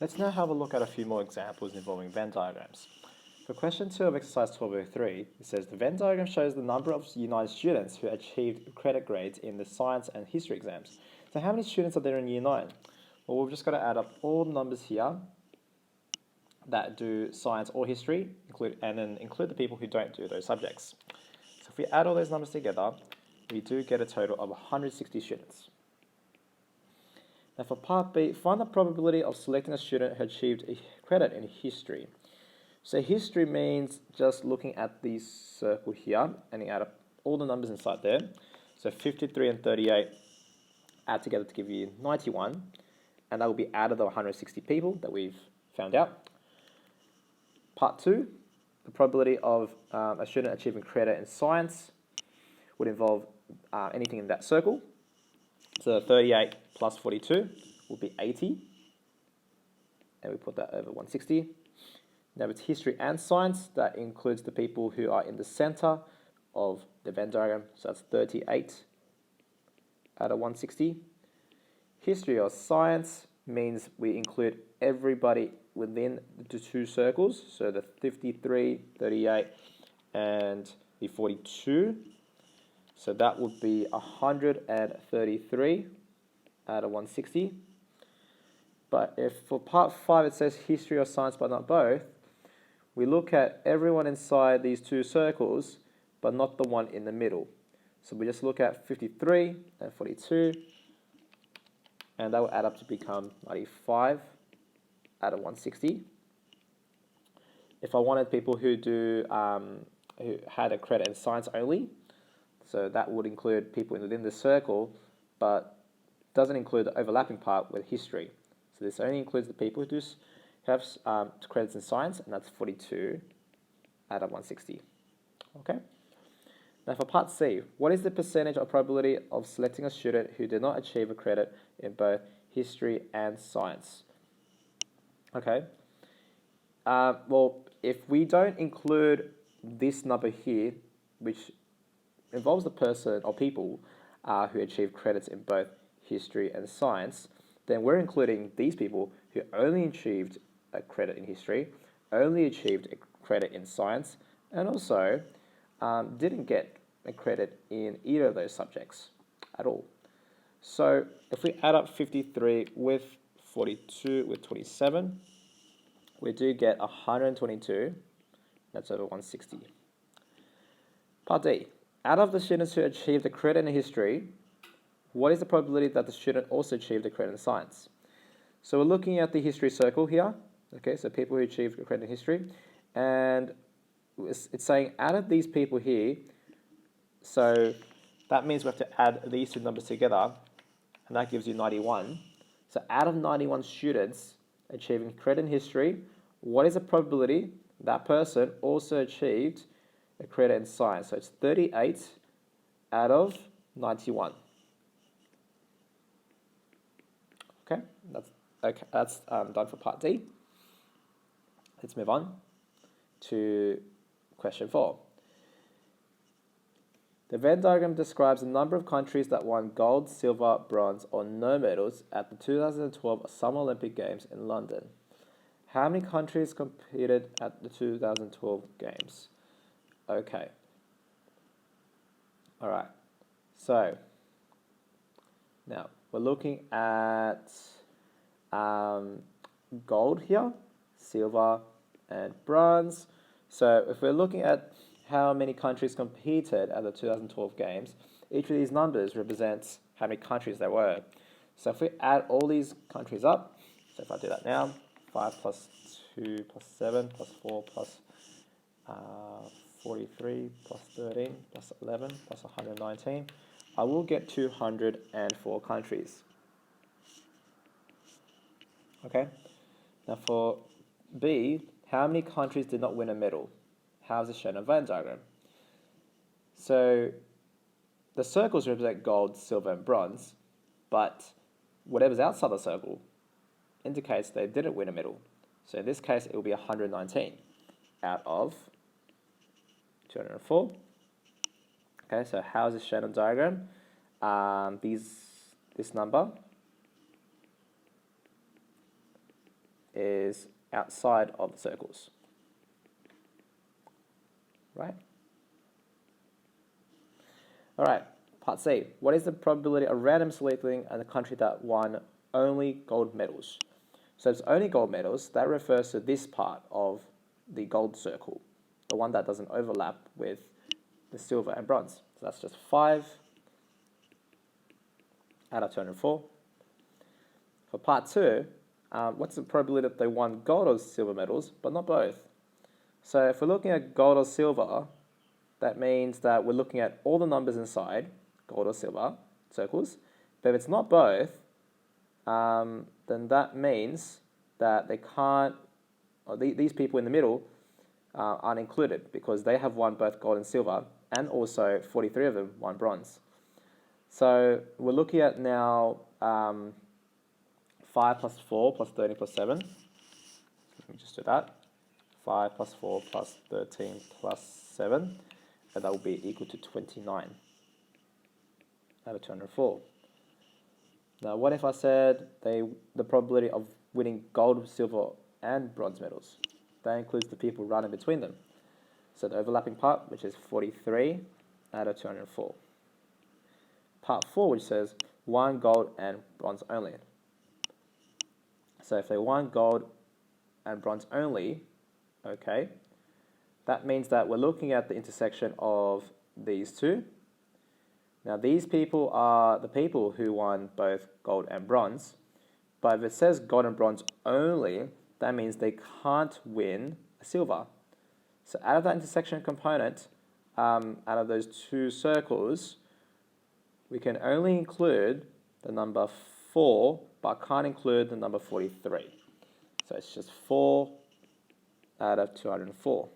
Let's now have a look at a few more examples involving Venn diagrams. For question 2 of exercise 12.03, it says the Venn diagram shows the number of Year 9 students who achieved credit grades in the science and history exams. So how many students are there in Year 9? Well, we've just got to add up all the numbers here that do science or history, and then include the people who don't do those subjects. So if we add all those numbers together, we do get a total of 160 students. Now for part B, find the probability of selecting a student who achieved a credit in history. So history means just looking at this circle here and add up all the numbers inside there. So 53 and 38 add together to give you 91, and that will be out of the 160 people that we've found out. Part 2, the probability of a student achieving credit in science would involve anything in that circle. So 38 plus 42 will be 80, and we put that over 160. Now it's history and science, that includes the people who are in the center of the Venn diagram, so that's 38 out of 160. History or science means we include everybody within the two circles, so the 53, 38, and the 42. So that would be 133 out of 160. But if for part 5 it says history or science but not both, we look at everyone inside these two circles but not the one in the middle. So we just look at 53 and 42, and that will add up to become 95 out of 160. If I wanted people who who had a credit in science only, so that would include people within the circle, but doesn't include the overlapping part with history. So this only includes the people who have credits in science, and that's 42 out of 160. Okay. Now for part C, what is the percentage of probability of selecting a student who did not achieve a credit in both history and science? Okay. Well, if we don't include this number here, which involves the person or people who achieve credits in both history and science, then we're including these people who only achieved a credit in history, only achieved a credit in science, and also didn't get a credit in either of those subjects at all. So if we add up 53 with 42 with 27, we do get 122. That's over 160. Part D. Out of the students who achieved a credit in history, what is the probability that the student also achieved a credit in science? So we're looking at the history circle here. Okay, so people who achieved a credit in history, and it's saying out of these people here, so that means we have to add these two numbers together, and that gives you 91. So out of 91 students achieving credit in history, what is the probability that person also achieved a credit in science? So it's 38 out of 91. Okay, that's done for part D. Let's move on to question 4. The Venn diagram describes the number of countries that won gold, silver, bronze, or no medals at the 2012 Summer Olympic Games in London. How many countries competed at the 2012 Games? Okay. All right. So now we're looking at gold here, silver, and bronze. So if we're looking at how many countries competed at the 2012 Games, each of these numbers represents how many countries there were. So if we add all these countries up, so if I do that now, 5 plus 2 plus 7 plus 4 plus 43 plus 13 plus 11 plus 119, I will get 204 countries. Okay, now for B, how many countries did not win a medal? How is it shown in a Venn diagram? So the circles represent gold, silver, and bronze, but whatever's outside the circle indicates they didn't win a medal. So in this case, it will be 119 out of 204. Okay, so how is this shown on the diagram? This number is outside of the circles. Right? All right, part C. What is the probability of random selecting a country that won only gold medals? So if it's only gold medals, that refers to this part of the gold circle, the one that doesn't overlap with the silver and bronze. So that's just 5 out of 204. For part 2, what's the probability that they won gold or silver medals, but not both? So if we're looking at gold or silver, that means that we're looking at all the numbers inside, gold or silver, circles. But if it's not both, then that means that they can't, or these people in the middle aren't included because they have won both gold and silver, and also 43 of them won bronze. So we're looking at now 5 plus 4 plus 13 plus 7. Let me just do that. 5 plus 4 plus 13 plus 7. And that will be equal to 29 out of 204. Now, what if I said the probability of winning gold, silver, and bronze medals? That includes the people running between them. So the overlapping part, which is 43 out of 204. Part 4, which says 1 gold and bronze only. So if they won gold and bronze only, okay, that means that we're looking at the intersection of these two. Now these people are the people who won both gold and bronze, but if it says gold and bronze only, that means they can't win a silver. So out of that intersection component, out of those two circles, we can only include the number 4, but can't include the number 43. So it's just 4 out of 204.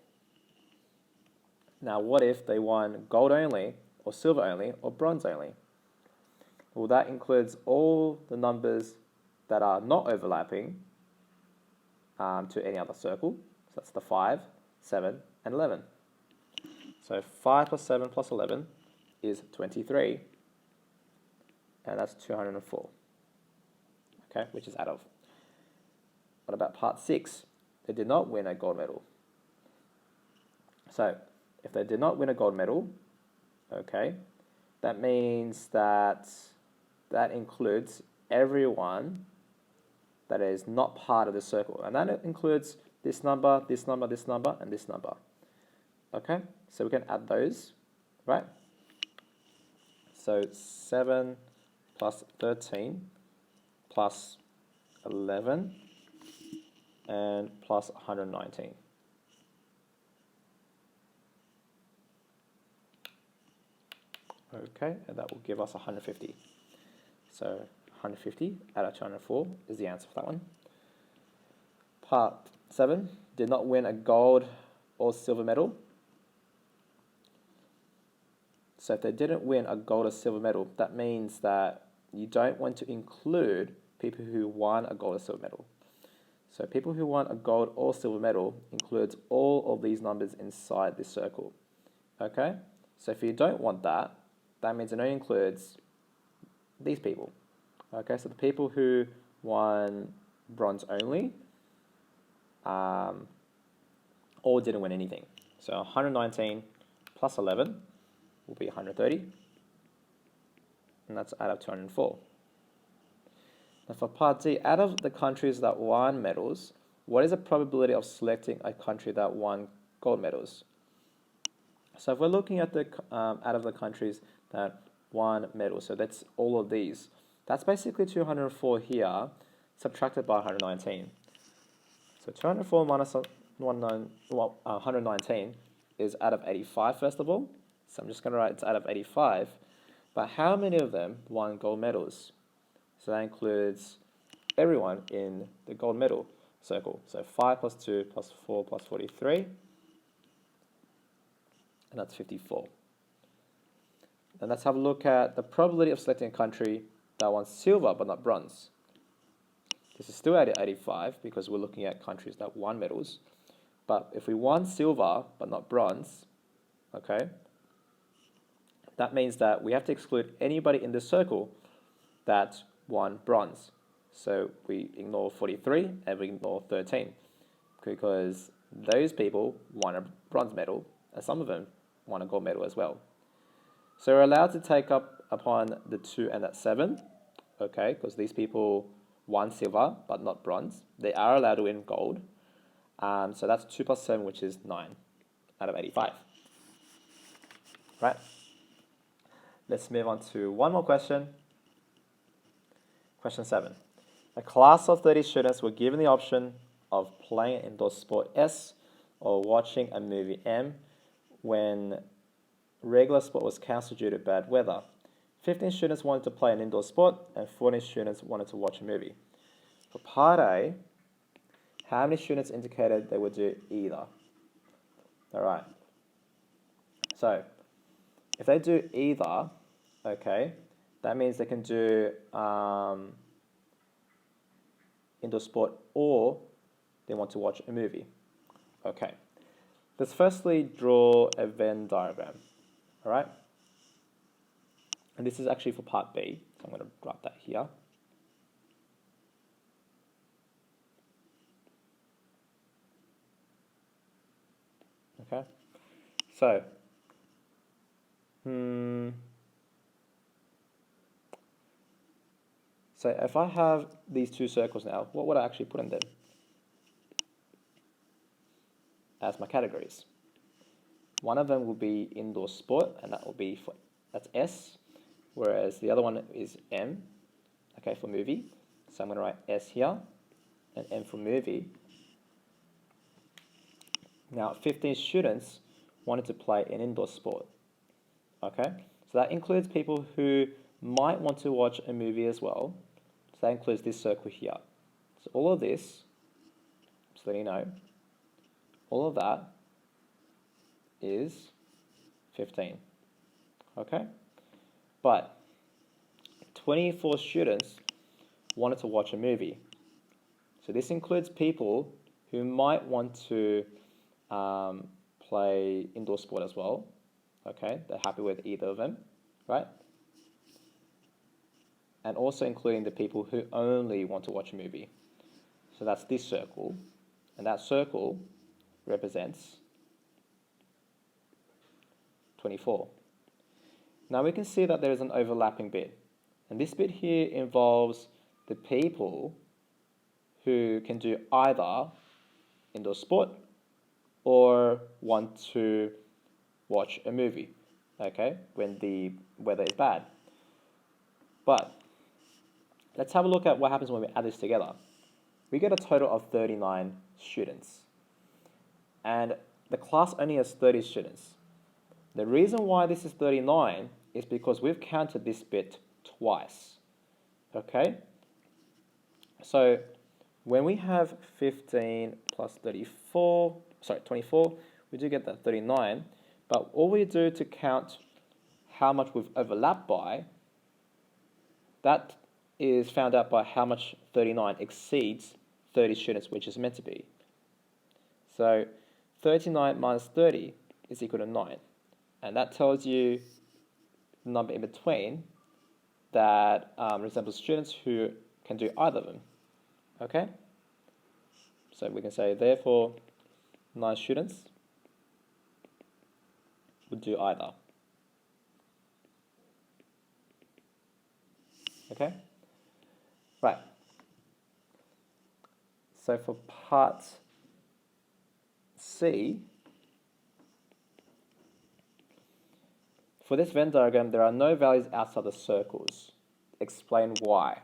Now, what if they won gold only, or silver only, or bronze only? Well, that includes all the numbers that are not overlapping to any other circle. So that's the 5, 7, and 11. So 5 plus 7 plus 11 is 23, and that's 204. Okay, which is out of. What about part 6? They did not win a gold medal. So if they did not win a gold medal, okay, that means that includes everyone that is not part of the circle. And that includes this number, this number, this number, and this number. Okay, so we can add those, right? So 7 plus 13 plus 11 and plus 119. Okay, and that will give us 150. So 150 out of 204 is the answer for that one. Part 7, did not win a gold or silver medal. So if they didn't win a gold or silver medal, that means that you don't want to include people who won a gold or silver medal. So people who won a gold or silver medal includes all of these numbers inside this circle. Okay? So if you don't want that, that means it only includes these people. Okay, so the people who won bronze only, or didn't win anything. So 119 plus 11 will be 130, and that's out of 204. Now for part D, out of the countries that won medals, what is the probability of selecting a country that won gold medals? So if we're looking at the out of the countries that won medals, so that's all of these. That's basically 204 here, subtracted by 119. So 204 minus 119 is out of 85, first of all. So I'm just going to write it's out of 85. But how many of them won gold medals? So that includes everyone in the gold medal circle. So 5 plus 2 plus 4 plus 43. And that's 54. And let's have a look at the probability of selecting a country that won silver but not bronze. This is still at 85 because we're looking at countries that won medals. But if we won silver but not bronze, okay, that means that we have to exclude anybody in the circle that won bronze. So we ignore 43 and we ignore 13 because those people won a bronze medal and some of them won a gold medal as well. So we're allowed to take up upon the 2 and that 7, okay, because these people won silver but not bronze. They are allowed to win gold. So that's 2 plus 7, which is 9 out of 85. Right? Let's move on to one more question. Question 7. A class of 30 students were given the option of playing an indoor sport S or watching a movie M when regular sport was cancelled due to bad weather. 15 students wanted to play an indoor sport and 14 students wanted to watch a movie. For part A, how many students indicated they would do either? All right. So, if they do either, okay, that means they can do indoor sport or they want to watch a movie. Okay. Let's firstly draw a Venn diagram. All right. And this is actually for part B. So I'm going to write that here. Okay. So, so if I have these two circles now, what would I actually put in them as my categories? One of them will be indoor sport, and that will be that's S, whereas the other one is M, okay, for movie. So I'm going to write S here and M for movie. Now, 15 students wanted to play an indoor sport, okay? So that includes people who might want to watch a movie as well. So that includes this circle here. So all of this, just letting you know, all of that is 15, okay? But 24 students wanted to watch a movie. So this includes people who might want to play indoor sport as well, okay? They're happy with either of them, right? And also including the people who only want to watch a movie. So that's this circle, and that circle represents 24. Now we can see that there is an overlapping bit, and this bit here involves the people who can do either indoor sport or want to watch a movie, okay, when the weather is bad. But let's have a look at what happens when we add this together. We get a total of 39 students, and the class only has 30 students. The reason why this is 39 is because we've counted this bit twice, okay? So when we have 15 plus 24, we do get that 39, but all we do to count how much we've overlapped by, that is found out by how much 39 exceeds 30 students, which is meant to be. So 39 minus 30 is equal to 9, and that tells you the number in between that resembles students who can do either of them, okay? So we can say, therefore, 9 students would do either. Okay? Right. So for part C, for this Venn diagram, there are no values outside the circles. Explain why.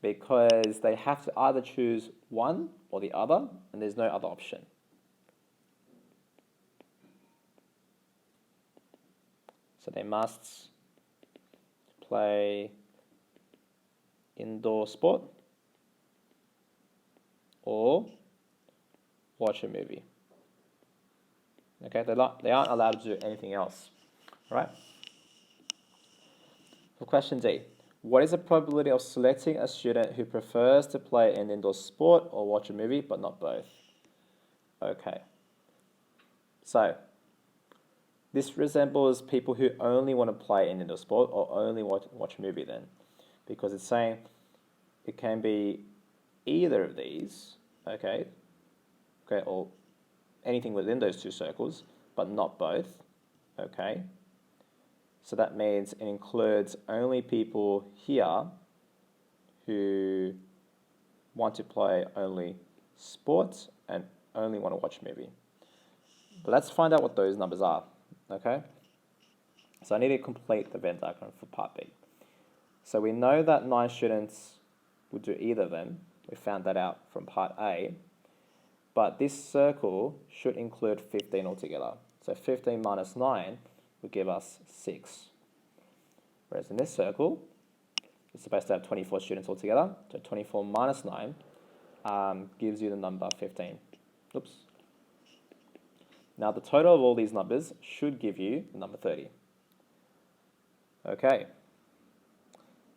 Because they have to either choose one or the other, and there's no other option. So they must play indoor sport or watch a movie. Okay, they aren't allowed to do anything else. All right? For question D, what is the probability of selecting a student who prefers to play an indoor sport or watch a movie, but not both? Okay. So, this resembles people who only want to play an indoor sport or only watch a movie then. Because it's saying it can be either of these, okay, or anything within those two circles, but not both, okay. So that means it includes only people here who want to play only sports and only want to watch a movie. But let's find out what those numbers are, okay? So I need to complete the Venn diagram for part B. So we know that 9 students would do either of them. We found that out from part A. But this circle should include 15 altogether. So 15 minus 9 would give us 6. Whereas in this circle, it's supposed to have 24 students altogether. So 24 minus 9 gives you the number 15. Oops. Now the total of all these numbers should give you the number 30. Okay.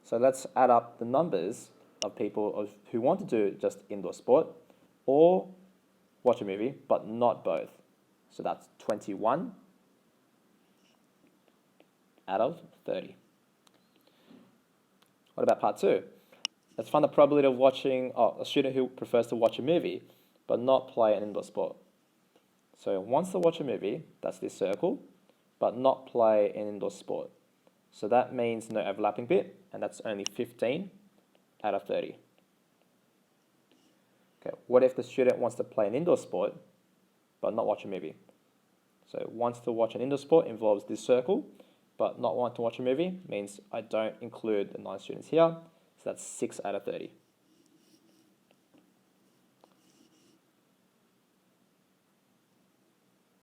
So let's add up the numbers of people who want to do just indoor sport or watch a movie, but not both. So that's 21 out of 30. What about part 2? Let's find the probability of watching a student who prefers to watch a movie, but not play an indoor sport. So wants to watch a movie, that's this circle, but not play an indoor sport. So that means no overlapping bit, and that's only 15 out of 30. Okay, what if the student wants to play an indoor sport, but not watch a movie? So wants to watch an indoor sport involves this circle, but not want to watch a movie means I don't include the 9 students here, so that's 6 out of 30.